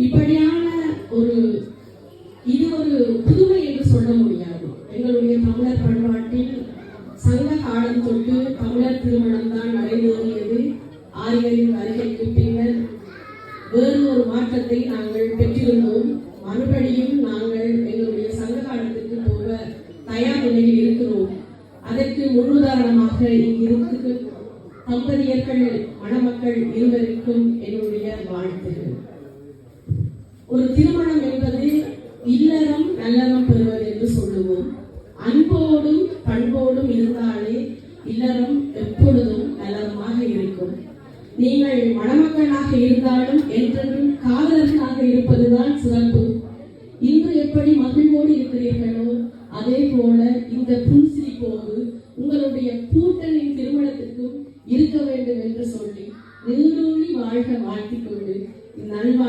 இப்படியான ஒரு இது ஒரு புதுமை என்று சொல்ல முடியாது. எங்களுடைய தமிழர் பண்பாட்டில் சங்க காலம் தொட்டு தமிழர் திருமணம் தான் நடைபெறியது. ஆரியரின் வருகைக்கு பின்னர் வேறு ஒரு மாற்றத்தை நாங்கள் பெற்றிருந்தோம். மறுபடியும் நாங்கள் எங்களுடைய சங்க காலத்துக்கு போக தயார் நிலையில் இருக்கிறோம். அதற்கு முன்னுதாரணமாக இங்கிருந்து தம்பதியர்கள் மணமக்கள் இருவருக்கும் என்னுடைய வாழ்த்துகள். ஒரு திருமணம் என்பது இல்லறம் நல்லறம் பெறுவது என்று சொல்லுவோம். அன்போடும் பண்போடும் இருந்தாலே இல்லறம் எப்பொழுதும் நல்லறமாக இருக்கும். நீங்கள் மணமக்களாக இருந்தாலும் என்றென்றும் காதலர்களாக இருப்பதுதான் சிறப்பு. இன்று எப்படி மகிழ்வோடு இருக்கிறீர்களோ அதே போல இந்த புன்சிரிப்போடு உங்களுடைய கூட்டணியின் திருமணத்திற்கும் இருக்க வேண்டும் என்று சொல்லி நீடூழி வாழ்க வாழ்த்திக் கொண்டு நல்வா